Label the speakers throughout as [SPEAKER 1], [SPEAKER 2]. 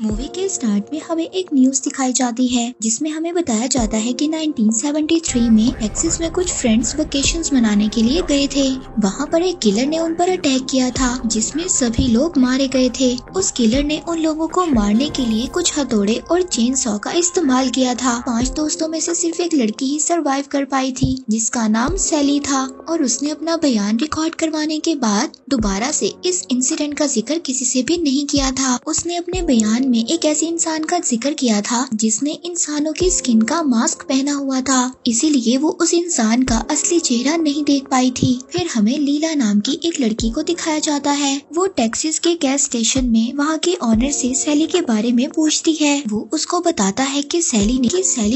[SPEAKER 1] Movie के start में हमें एक न्यूज दिखाई जाती है जिसमें हमें बताया जाता है कि 1973 में टेक्सास में कुछ फ्रेंड्स वेकेशंस मनाने के लिए गए थे। वहाँ पर एक किलर ने उन पर अटैक किया था जिसमें सभी लोग मारे गए थे। उस किलर ने उन लोगों को मारने के लिए कुछ हथौड़े और चेन सॉ का इस्तेमाल किया था। 5 दोस्तों में से सिर्फ एक लड़की ही सरवाइव कर पाई थी जिसका नाम सैली था और उसने अपना बयान रिकॉर्ड करवाने के बाद दोबारा से इस इंसिडेंट का जिक्र किसी से भी नहीं किया था। उसने अपने बयान में एक ऐसे इंसान का जिक्र किया था जिसने इंसानों की स्किन का मास्क पहना हुआ था, इसीलिए वो उस इंसान का असली चेहरा नहीं देख पाई थी। फिर हमें लीला नाम की एक लड़की को दिखाया जाता है। वो टेक्सास के गैस स्टेशन में वहाँ के ऑनर से सैली के बारे में पूछती है। वो उसको बताता है कि सैली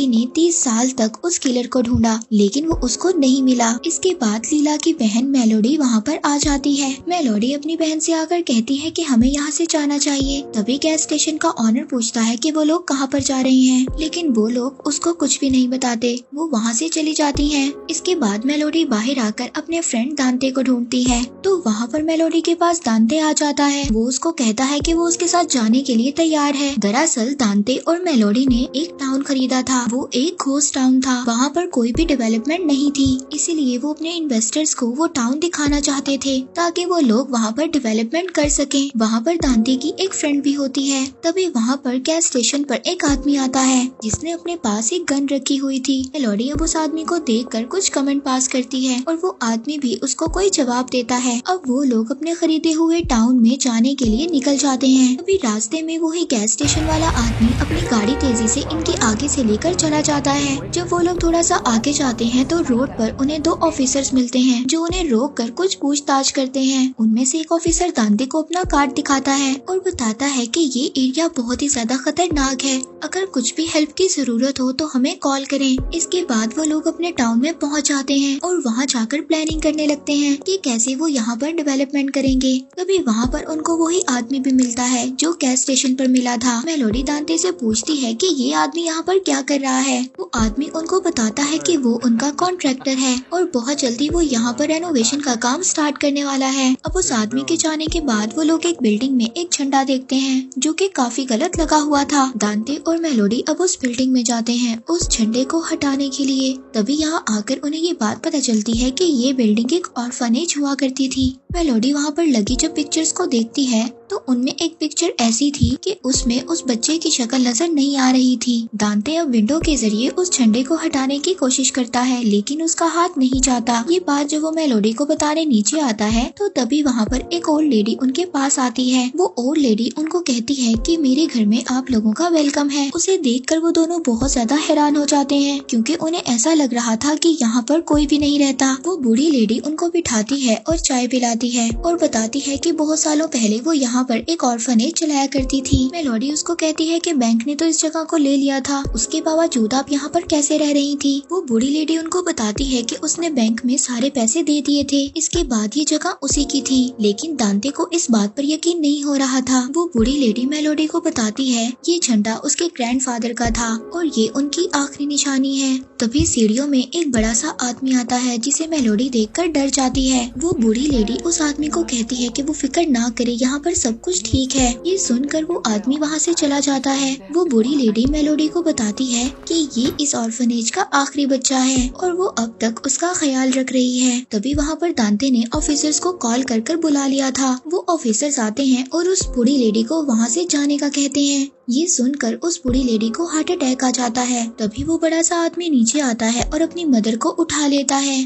[SPEAKER 1] ने 30 साल तक उस किलर को ढूंढा लेकिन वो उसको नहीं मिला। इसके बाद लीला की बहन मेलोडी वहाँ पर आ जाती है। मेलोडी अपनी बहन से आकर कहती है कि हमें यहाँ से जाना चाहिए। तभी गैस स्टेशन का ऑनर पूछता है कि वो लोग कहाँ पर जा रहे हैं, लेकिन वो लोग उसको कुछ भी नहीं बताते। वो वहाँ से चली जाती हैं। इसके बाद मेलोडी बाहर आकर अपने फ्रेंड दांते को ढूंढती है तो वहाँ पर मेलोडी के पास दांते आ जाता है। वो उसको कहता है कि वो उसके साथ जाने के लिए तैयार है। दरअसल दांते और मेलोडी ने एक टाउन खरीदा था। वो एक घोस्ट टाउन था, वहाँ पर कोई भी डेवलपमेंट नहीं थी, इसीलिए वो अपने इन्वेस्टर्स को वो टाउन दिखाना चाहते थे ताकि वो लोग वहाँ पर डेवलपमेंट कर सकें। वहाँ पर दांते की एक फ्रेंड भी होती है। तभी वहाँ पर गैस स्टेशन पर एक आदमी आता है जिसने अपने पास एक गन रखी हुई थी। मेलोडी अब उस आदमी को देखकर कुछ कमेंट पास करती है और वो आदमी भी उसको कोई जवाब देता है। अब वो लोग अपने खरीदे हुए टाउन में जाने के लिए निकल जाते हैं। अभी रास्ते में वही गैस स्टेशन वाला आदमी अपनी गाड़ी तेजी से इनके आगे से लेकर चला जाता है। जब वो लोग थोड़ा सा आगे जाते हैं तो रोड पर उन्हें 2 ऑफिसर्स मिलते हैं जो उन्हें रोक कर कुछ पूछताछ करते हैं। उनमें से एक ऑफिसर दांते को अपना कार्ड दिखाता है और बताता है कि ये एरिया बहुत ही ज्यादा खतरनाक है, अगर कुछ भी हेल्प की जरूरत हो तो हमें कॉल करें। इसके बाद वो लोग अपने टाउन में पहुंच जाते हैं और वहां जाकर प्लानिंग करने लगते हैं कि कैसे वो यहाँ पर डेवलपमेंट करेंगे। तभी वहाँ पर उनको वही आदमी भी मिलता है जो गैस स्टेशन पर मिला था। मेलोडी दांते से पूछती है कि ये आदमी यहाँ पर क्या कर रहा है। वो आदमी उनको बताता है कि वो उनका कॉन्ट्रैक्टर है और बहुत जल्दी वो यहाँ पर रेनोवेशन का काम स्टार्ट करने वाला है। अब उस आदमी के जाने के बाद वो लोग एक बिल्डिंग में एक झंडा देखते हैं जो कि काफी गलत लगा हुआ था। दांते और मेलोडी अब उस बिल्डिंग में जाते हैं उस झंडे को हटाने के लिए। तभी यहाँ आकर उन्हें ये बात पता चलती है कि ये बिल्डिंग एक ऑर्फनेज हुआ करती थी। मेलोडी वहाँ पर लगी जब पिक्चर्स को देखती है तो उनमें एक पिक्चर ऐसी थी कि उसमें उस बच्चे की शक्ल नजर नहीं आ रही थी। दांते अब विंडो के जरिए उस झंडे को हटाने की कोशिश करता है लेकिन उसका हाथ नहीं जाता। ये बात जब वो मेलोडी को बताने नीचे आता है तो तभी वहाँ पर एक ओल्ड लेडी उनके पास आती है। वो ओल्ड लेडी उनको कहती है कि मेरे घर में आप लोगों का वेलकम है। उसे देखकर वो दोनों बहुत ज्यादा हैरान हो जाते हैं क्योंकि उन्हें ऐसा लग रहा था कि यहाँ पर कोई भी नहीं रहता। वो बूढ़ी लेडी उनको बिठाती है और चाय पिलाती है और बताती है कि बहुत सालों पहले वो यहाँ पर एक ऑर्फनेज चलाया करती थी। मेलोडी उसको कहती है कि बैंक ने तो इस जगह को ले लिया था, उसके बावजूद आप यहाँ पर कैसे रह रही थी। वो बूढ़ी लेडी उनको बताती है कि उसने बैंक में सारे पैसे दे दिए थे, इसके बाद ये जगह उसी की थी। लेकिन दांते को इस बात पर यकीन नहीं हो रहा था। वो बूढ़ी लेडी मेलोडी को बताती है ये झंडा उसके ग्रैंडफादर का था और ये उनकी आखिरी निशानी है। तभी सीढ़ियों में एक बड़ा सा आदमी आता है जिसे मेलोडी देखकर डर जाती है। वो बूढ़ी लेडी उस आदमी को कहती है कि वो फिक्र ना करे, यहाँ पर सब कुछ ठीक है। ये सुनकर वो आदमी वहाँ से चला जाता है। वो बूढ़ी लेडी मेलोडी को बताती है कि ये इस ऑर्फनेज का आखिरी बच्चा है और वो अब तक उसका ख्याल रख रही है। तभी वहाँ पर दांते ने ऑफिसर्स को कॉल कर बुला लिया था। वो ऑफिसर्स आते हैं और उस बूढ़ी लेडी को वहाँ से जाने का कहते हैं। ये सुनकर उस बूढ़ी लेडी को हार्ट अटैक आ जाता है। तभी वो बड़ा सा आदमी नीचे आता है और अपनी मदर को उठा लेता है।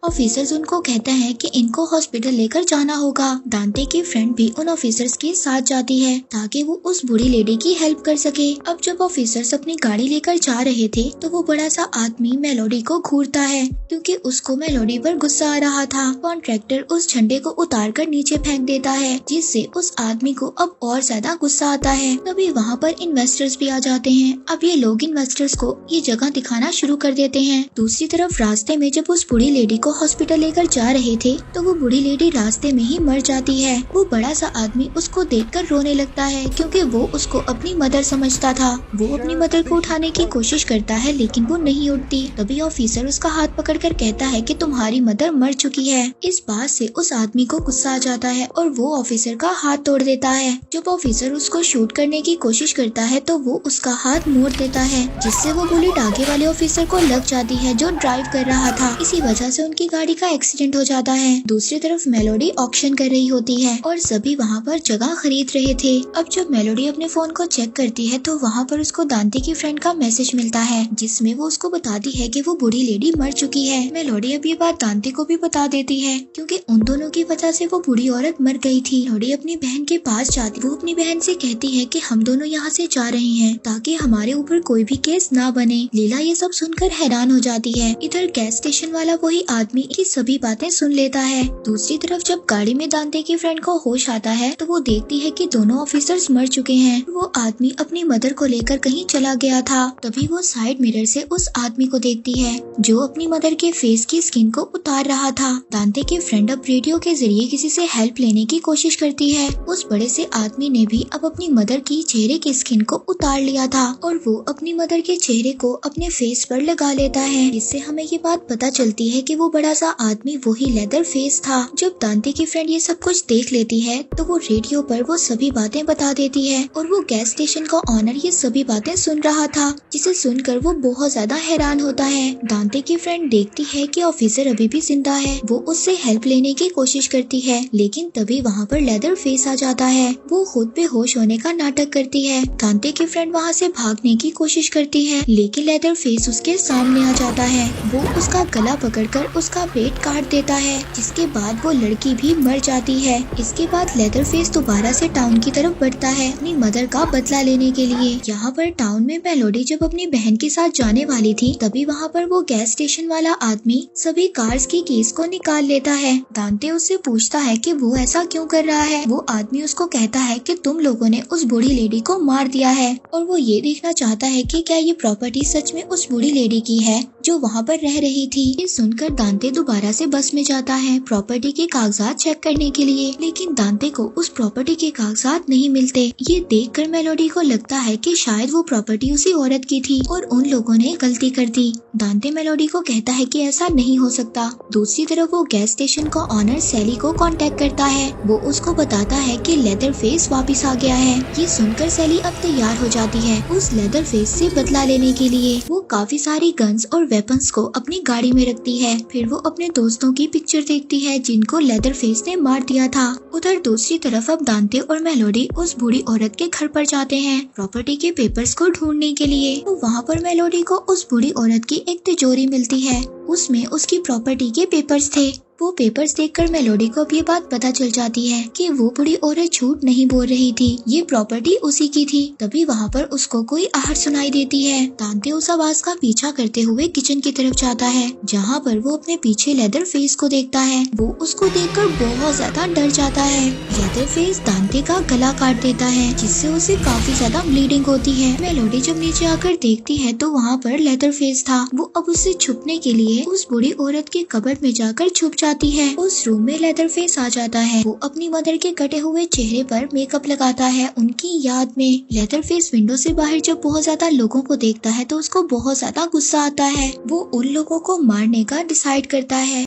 [SPEAKER 1] ऑफिसर्स उनको कहते हैं कि इनको हॉस्पिटल लेकर जाना होगा। दांते की फ्रेंड भी उन ऑफिसर्स के साथ जाती है ताकि वो उस बूढ़ी लेडी की हेल्प कर सके। अब जब ऑफिसर्स अपनी गाड़ी लेकर जा रहे थे तो वो बड़ा सा आदमी मेलोडी को घूरता है क्योंकि उसको मेलोडी पर गुस्सा आ रहा था। कॉन्ट्रैक्टर उस झंडे को उतार कर नीचे फेंक देता है जिससे उस आदमी को अब और ज्यादा गुस्सा आता है। तभी वहाँ पर इन्वेस्टर्स भी आ जाते हैं। अब ये लोग इन्वेस्टर्स को ये जगह दिखाना शुरू कर देते हैं। दूसरी तरफ रास्ते में जब उस बूढ़ी लेडी को हॉस्पिटल लेकर जा रहे थे तो वो बूढ़ी लेडी रास्ते में ही मर जाती है। वो बड़ा सा आदमी उसको देखकर रोने लगता है क्योंकि वो उसको अपनी मदर समझता था। वो अपनी मदर को उठाने की कोशिश करता है लेकिन वो नहीं उठती। तभी ऑफिसर उसका हाथ पकड़कर कहता है कि तुम्हारी मदर मर चुकी है। इस बात से उस आदमी को गुस्सा आ जाता है और वो ऑफिसर का हाथ तोड़ देता है। जब ऑफिसर उसको शूट करने की कोशिश करता है तो वो उसका हाथ मोड़ देता है, जिससे वो बुलेट आगे वाले ऑफिसर को लग जाती है जो ड्राइव कर रहा था। इसी वजह से उनकी गाड़ी का एक्सीडेंट हो जाता है। दूसरी तरफ मेलोडी ऑक्शन कर रही होती है और सभी वहाँ पर जगह खरीद रहे थे। अब जब मेलोडी अपने फोन को चेक करती है तो वहाँ पर उसको दांते की फ्रेंड का मैसेज मिलता है जिसमें वो उसको बताती है कि वो बूढ़ी लेडी मर चुकी है। मेलोडी अब ये बात दांते को भी बता देती है क्योंकि उन दोनों की वजह से वो बूढ़ी औरत मर गई थी। मेलोडी अपनी बहन के पास जाती, वो अपनी बहन से कहती है कि हम दोनों यहाँ से जा रहे हैं ताकि हमारे ऊपर कोई भी केस ना बने। लीला ये सब सुनकर हैरान हो जाती है। इधर गैस स्टेशन वाला वही आदमी की सभी बातें सुन लेता है। दूसरी तरफ जब गाड़ी में दांते की फ्रेंड को होश आता है तो वो देखती है कि दोनों ऑफिसर्स मर चुके हैं। वो आदमी अपनी मदर को लेकर कहीं चला गया था। तभी वो साइड मिरर से उस आदमी को देखती है जो अपनी मदर के फेस की स्किन को उतार रहा था। दांते की फ्रेंड अब रेडियो के जरिए किसी से हेल्प लेने की कोशिश करती है। उस बड़े से आदमी ने भी अब अपनी मदर की चेहरे की स्किन को उतार लिया था और वो अपनी मदर के चेहरे को अपने फेस पर लगा लेता है। इससे हमें ये बात पता चलती है कि वो बड़ा सा आदमी वही लेदर फेस था। जब दांते की फ्रेंड ये सब कुछ देख लेती है तो वो रेडियो पर वो सभी बातें बता देती है और वो गैस स्टेशन का ऑनर ये सभी बातें सुन रहा था, जिसे सुनकर वो बहुत ज्यादा हैरान होता है। दांते की फ्रेंड देखती है कि ऑफिसर अभी भी जिंदा है। वो उससे हेल्प लेने की कोशिश करती है लेकिन तभी वहाँ पर लेदर फेस आ जाता है। वो खुद बेहोश होने का नाटक करती है। दांते की फ्रेंड वहाँ से भागने की कोशिश करती है लेकिन लेदर फेस उसके सामने आ जाता है। वो उसका गला पकड़कर उसका पेट काट देता है, जिसके बाद वो लड़की भी मर जाती है। इसके बाद लेदर फेस दोबारा से टाउन की तरफ बढ़ता है अपनी मदर का बदला लेने के लिए। यहाँ पर टाउन में मेलोडी जब अपनी बहन के साथ जाने वाली थी तभी वहाँ पर वो गैस स्टेशन वाला आदमी सभी कार्स की कीज को निकाल लेता है। दांते उससे पूछता है कि वो ऐसा क्यों कर रहा है। वो आदमी उसको कहता है कि तुम लोगों ने उस बूढ़ी लेडी को मार दिया है और वो ये देखना चाहता है कि क्या ये प्रॉपर्टी सच में उस बूढ़ी लेडी की है जो वहाँ पर रह रही थी। ये सुनकर दांते दोबारा से बस में जाता है प्रॉपर्टी के कागजात चेक करने के लिए, लेकिन दांते को उस प्रॉपर्टी के कागजात नहीं मिलते। ये देखकर मेलोडी को लगता है कि शायद वो प्रॉपर्टी उसी औरत की थी और उन लोगों ने गलती कर दी। दांते मेलोडी को कहता है कि ऐसा नहीं हो सकता। दूसरी तरफ वो गैस स्टेशन का ऑनर सैली को कांटेक्ट करता है। वो उसको बताता है कि लेदर फेस वापस आ गया है। ये सुनकर सैली अब तैयार हो जाती है उस लेदर फेस से बदला लेने के लिए। वो काफी सारी गन्स और वेपन्स को अपनी गाड़ी में रखती है। फिर वो अपने दोस्तों की पिक्चर देखती है जिनको लेदर फेस ने मार दिया था। उधर दूसरी तरफ अब दांते और मेलोडी उस बूढ़ी औरत के घर पर जाते हैं प्रॉपर्टी के पेपर्स को ढूंढने के लिए। तो वहाँ पर मेलोडी को उस बूढ़ी औरत की एक तिजोरी मिलती है, उसमें उसकी प्रॉपर्टी के पेपर्स थे। वो पेपर्स देखकर मेलोडी को अब ये बात पता चल जाती है कि वो बूढ़ी औरत झूठ नहीं बोल रही थी, ये प्रॉपर्टी उसी की थी। तभी वहाँ पर उसको कोई आहट सुनाई देती है। दांते उस आवाज का पीछा करते हुए किचन की तरफ जाता है जहाँ पर वो अपने पीछे लेदर फेस को देखता है। वो उसको देखकर बहुत ज्यादा डर जाता है। लेदर फेस दांते का गला काट देता है जिससे उसे काफी ज्यादा ब्लीडिंग होती है। मेलोडी जब नीचे आकर देखती है तो वहाँ पर लेदर फेस था। वो अब उससे छुपने के लिए उस बूढ़ी औरत के कबर्ड में जाकर छुप जाती है। उस रूम में लेदर फेस आ जाता है। वो अपनी मदर के कटे हुए चेहरे पर मेकअप लगाता है उनकी याद में। लेदर फेस विंडो से बाहर जब बहुत ज्यादा लोगों को देखता है तो उसको बहुत ज्यादा गुस्सा आता है। वो उन लोगों को मारने का डिसाइड करता है।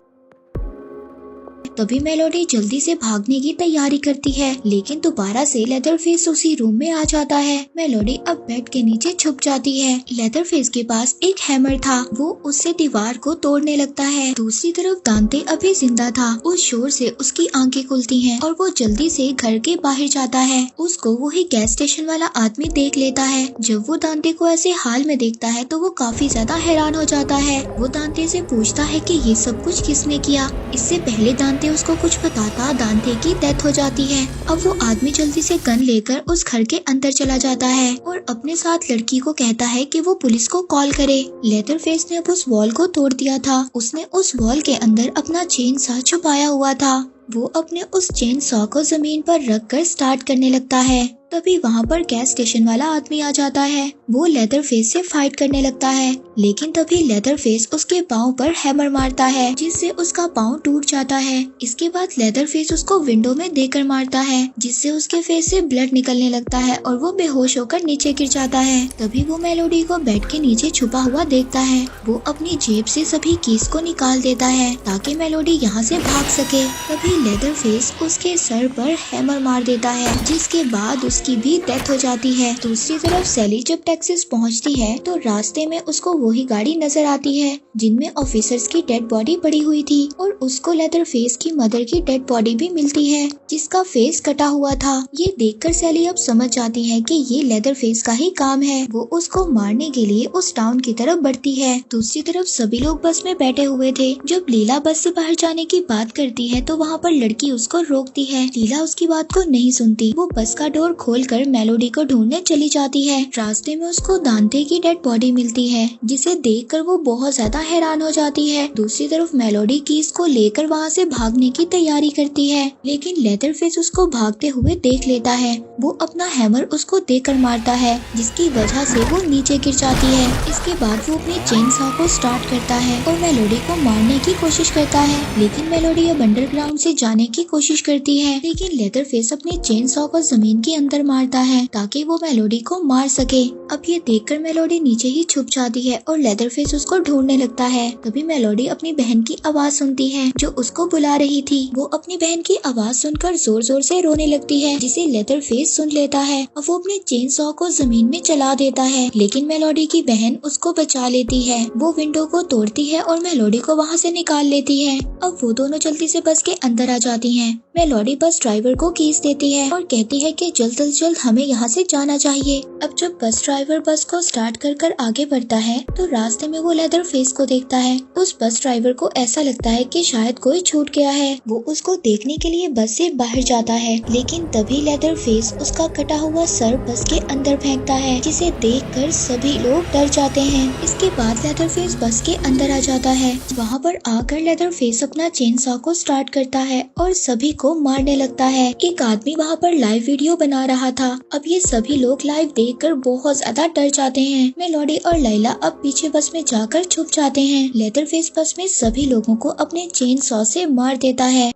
[SPEAKER 1] तभी मेलोडी जल्दी से भागने की तैयारी करती है लेकिन दोबारा से लेदर फेस उसी रूम में आ जाता है। मेलोडी अब बेड के नीचे छुप जाती है। लेदर फेस के पास एक हैमर था, वो उससे दीवार को तोड़ने लगता है। दूसरी तरफ दांते अभी जिंदा था। उस शोर से उसकी आंखें खुलती हैं और वो जल्दी से घर के बाहर जाता है। उसको वही गैस स्टेशन वाला आदमी देख लेता है। जब वो दांते को ऐसे हाल में देखता है तो वो काफी ज्यादा हैरान हो जाता है। वो दांते से पूछता है कि ये सब कुछ किसने किया। इससे पहले दांते उसको कुछ बताता दांते की डेथ हो जाती है। अब वो आदमी जल्दी से गन लेकर उस घर के अंदर चला जाता है और अपने साथ लड़की को कहता है कि वो पुलिस को कॉल करे। लेदर फेस ने अब उस वॉल को तोड़ दिया था। उसने उस वॉल के अंदर अपना चेन सा छुपाया हुआ था। वो अपने उस चेन सॉ को जमीन पर रखकर स्टार्ट करने लगता है। तभी वहाँ पर गैस स्टेशन वाला आदमी आ जाता है। वो लेदर फेस से फाइट करने लगता है, लेकिन तभी लेदर फेस उसके पाँव पर हैमर मारता है जिससे उसका पाँव टूट जाता है। इसके बाद लेदर फेस उसको विंडो में देकर मारता है जिससे उसके फेस से ब्लड निकलने लगता है और वो बेहोश होकर नीचे गिर जाता है। तभी वो मेलोडी को बेड के नीचे छुपा हुआ देखता है। वो अपनी जेब से सभी कीज को निकाल देता है ताकि मेलोडी यहाँ से भाग सके। तभी लेदर फेस उसके सर पर हैमर मार देता है जिसके बाद उसकी भी डेथ हो जाती है। दूसरी तरफ सैली जब टेक्सास पहुँचती है तो रास्ते में उसको वही गाड़ी नजर आती है जिनमें ऑफिसर्स की डेड बॉडी पड़ी हुई थी और उसको लेदर फेस की मदर की डेड बॉडी भी मिलती है जिसका फेस कटा हुआ था। ये देखकर सैली अब समझ जाती है कि ये लेदर फेस का ही काम है। वो उसको मारने के लिए उस टाउन की तरफ बढ़ती है। दूसरी तरफ सभी लोग बस में बैठे हुए थे। जब लीला बस से बाहर जाने की बात करती है तो वहाँ पर लड़की उसको रोकती है। लीला उसकी बात को नहीं सुनती। वो बस का डोर खोलकर मेलोडी को ढूंढने चली जाती है। रास्ते में उसको दांते की डेड बॉडी मिलती है जिसे देखकर वो बहुत ज्यादा हैरान हो जाती है। दूसरी तरफ मेलोडी कीज को लेकर वहाँ से भागने की तैयारी करती है, लेकिन लेदर फेस उसको भागते हुए देख लेता है। वो अपना हैमर उसको देकर मारता है जिसकी वजह से वो नीचे गिर जाती है। इसके बाद वो अपनी चेन सॉ को स्टार्ट करता है और मेलोडी को मारने की कोशिश करता है, लेकिन मेलोडी अब अंडरग्राउंड से जाने की कोशिश करती है। लेकिन लेदर फेस अपनी चेन सॉ को जमीन के अंदर मारता है ताकि वो मेलोडी को मार सके। अब ये देखकर मेलोडी नीचे ही छुप जाती है और लेदर फेस उसको ढूंढने लगता है। तभी मेलोडी अपनी बहन की आवाज सुनती है जो उसको बुला रही थी। वो अपनी बहन की आवाज सुनकर जोर जोर से रोने लगती है जिसे लेदर फेस सुन लेता है और वो अपने चेन सॉ को जमीन में चला देता है, लेकिन मेलोडी की बहन उसको बचा लेती है। वो विंडो को तोड़ती है और मेलोडी को वहाँ से निकाल लेती है। अब वो दोनों जल्दी से बस के अंदर आ जाती हैं। मेलोडी बस ड्राइवर को कीज देती है और कहती है कि जल्द से जल्द हमें यहाँ से जाना चाहिए। अब जब बस ड्राइवर बस को स्टार्ट कर आगे बढ़ता है तो रास्ते में वो लेदर फेस को देखता है। उस बस ड्राइवर को ऐसा लगता है कि शायद कोई छूट गया है। वो उसको देखने के लिए बस से बाहर जाता है, लेकिन तभी लेदर फेस उसका कटा हुआ सर बस के अंदर फेंकता है जिसे देखकर सभी लोग डर जाते हैं। इसके बाद लेदर फेस बस के अंदर आ जाता है। वहाँ पर आकर लेदर फेस अपना चेन सॉ को स्टार्ट करता है और सभी को मारने लगता है। एक आदमी वहाँ पर लाइव वीडियो बना रहा था। अब ये सभी लोग लाइव देखकर बहुत ज्यादा डर जाते हैं। मेलोडी और लैला अब पीछे बस में जाकर छुप जाते हैं। लेदर फेस बस में सभी लोगों को अपने चेन सॉ से मार देता है।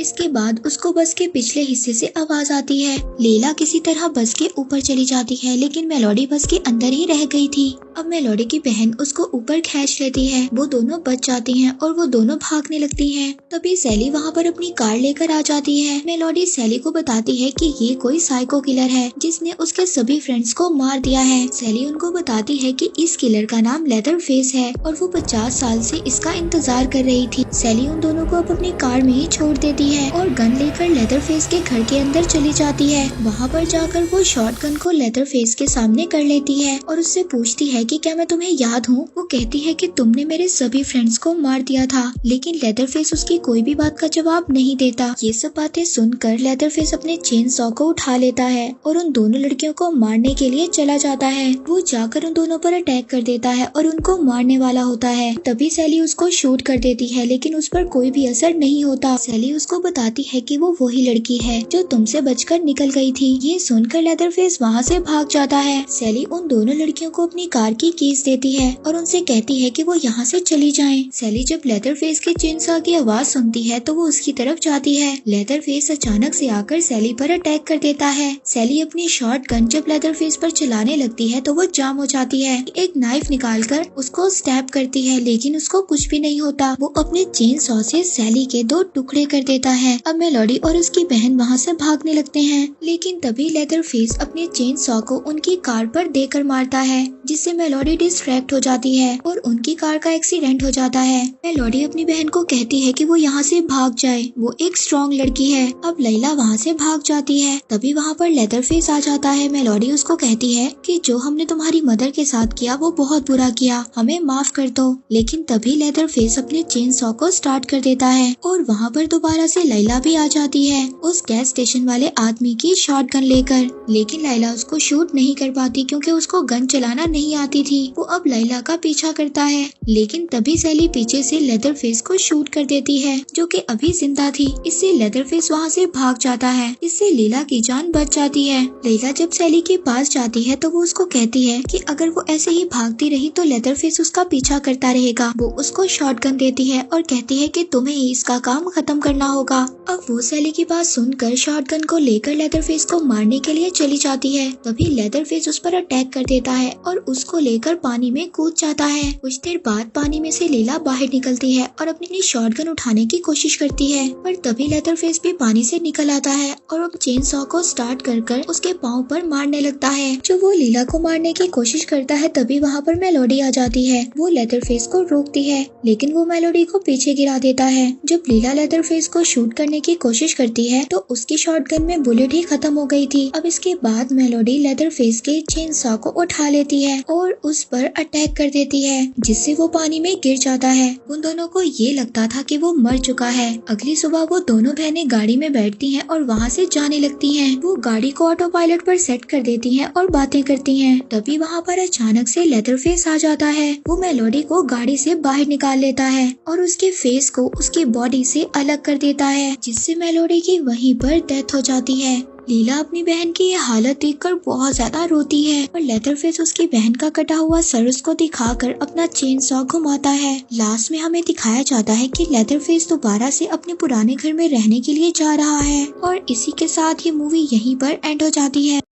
[SPEAKER 1] इसके बाद उसको बस के पिछले हिस्से से आवाज आती है। लैला किसी तरह बस के ऊपर चली जाती है, लेकिन मेलोडी बस के अंदर ही रह गई थी। अब मेलोडी की बहन उसको ऊपर खींच लेती है। वो दोनों बच जाती हैं और वो दोनों भागने लगती हैं। तभी सैली वहाँ पर अपनी कार लेकर आ जाती है। मेलोडी सैली को बताती है कि ये कोई साइको किलर है जिसने उसके सभी फ्रेंड्स को मार दिया है। सैली उनको बताती है कि इस किलर का नाम लेदर फेस है और वो 50 साल से इसका इंतजार कर रही थी। सैली उन दोनों को अब अपनी कार में ही छोड़ देती है और गन लेकर लेदर फेस के घर के अंदर चली जाती है। वहाँ पर जाकर वो शॉर्ट गन को लेदर फेस के सामने कर लेती है और उससे पूछती है कि क्या मैं तुम्हें याद हूँ। वो कहती है कि तुमने मेरे सभी फ्रेंड्स को मार दिया था, लेकिन लेदर फेस उसकी कोई भी बात का जवाब नहीं देता। ये सब बातें सुनकर लेदर फेस अपने चेन सॉ को उठा लेता है और उन दोनों लड़कियों को मारने के लिए चला जाता है। वो जाकर उन दोनों पर अटैक कर देता है और उनको मारने वाला होता है। तभी सैली उसको शूट कर देती है, लेकिन उस पर कोई भी असर नहीं होता। सैली उसको बताती है कि वो वही लड़की है जो तुमसे बचकर निकल गई थी। ये सुनकर लेदर फेस वहाँ से भाग जाता है। सैली उन दोनों लड़कियों को अपनी कार की कीज देती है और उनसे कहती है कि वो यहाँ से चली जाएं। सैली जब लेदर फेस के चेन सॉ की आवाज सुनती है तो वो उसकी तरफ जाती है। लेदर फेस अचानक से आकर सैली पर अटैक कर देता है। सैली अपनी शॉर्ट गन जब लेदर फेस पर चलाने लगती है तो वो जाम हो जाती है। एक नाइफ निकालकर उसको स्टैब करती है, लेकिन उसको कुछ भी नहीं होता। वो अपने चेन सॉ से सैली के 2 टुकड़े कर देता है। अब मेलोडी और उसकी बहन वहाँ से भागने लगते हैं, लेकिन तभी लेदर फेस अपने चेन सॉ को उनकी कार पर देकर मारता है, जिससे मेलोडी डिस्ट्रैक्ट हो जाती है और उनकी कार का एक्सीडेंट हो जाता है। मेलोडी अपनी बहन को कहती है कि वो यहाँ से भाग जाए, वो एक स्ट्रॉन्ग लड़की है। अब लैला वहाँ से भाग जाती है। तभी वहाँ पर लेदर फेस आ जाता है। मेलोडी उसको कहती है कि जो हमने तुम्हारी मदर के साथ किया वो बहुत बुरा किया, हमें माफ कर दो। लेकिन तभी लेदर फेस अपने चेन सॉ को स्टार्ट कर देता है और वहाँ पर दोबारा से लैला भी आ जाती है उस गैस स्टेशन वाले आदमी की शॉटगन लेकर, लेकिन लैला उसको शूट नहीं कर पाती क्योंकि उसको गन चलाना नहीं आती थी। वो अब लैला का पीछा करता है, लेकिन तभी सैली पीछे से लेदरफेस को शूट कर देती है जो कि अभी जिंदा थी। इससे लेदरफेस वहाँ से भाग जाता है, इससे लैला की जान बच जाती है। लैला जब सैली के पास जाती है तो वो उसको कहती है कि अगर वो ऐसे ही भागती रही तो लेदरफेस उसका पीछा करता रहेगा। वो उसको शॉटगन देती है और कहती है कि तुम्हें ही इसका काम खत्म करना होगा। अब वो सैली की बात सुनकर शॉटगन को लेकर लेदरफेस को मारने के लिए चली जाती है। तभी लेदरफेस उस पर अटैक कर देता है और उसको लेकर पानी में कूद जाता है। कुछ देर बाद पानी में से लैला बाहर निकलती है और अपनी शॉटगन उठाने की कोशिश करती है, पर तभी लेदरफेस भी पानी से निकल आता है और अब चेन सॉ को स्टार्ट कर उसके पाँव पर मारने लगता है। जो वो लैला को मारने की कोशिश करता है तभी वहाँ पर मेलोडी आ जाती है। वो लेदरफेस को रोकती है, लेकिन वो मेलोडी को पीछे गिरा देता है। जब लैला लेदरफेस को शूट करने की कोशिश करती है तो उसकी शॉटगन में बुलेट ही खत्म हो गई थी। अब इसके बाद मेलोडी लेदरफेस के चेन सॉ को उठा लेती है और उस पर अटैक कर देती है, जिससे वो पानी में गिर जाता है। उन दोनों को ये लगता था कि वो मर चुका है। अगली सुबह वो दोनों बहनें गाड़ी में बैठती हैं और वहाँ से जाने लगती हैं। वो गाड़ी को ऑटो पायलट पर सेट कर देती हैं और बातें करती हैं। तभी वहाँ पर अचानक से लेदरफेस आ जाता है। वो मेलोडी को गाड़ी से बाहर निकाल लेता है और उसके फेस को उसकी बॉडी से अलग कर देता है, जिससे मेलोडी की वहीं पर डेथ हो जाती है। लैला अपनी बहन की ये हालत देखकर बहुत ज्यादा रोती है और लेदरफेस उसकी बहन का कटा हुआ सर उसको दिखाकर अपना चेन सॉ घुमाता है। लास्ट में हमें दिखाया जाता है कि लेदरफेस दोबारा से अपने पुराने घर में रहने के लिए जा रहा है और इसी के साथ ये मूवी यहीं पर एंड हो जाती है।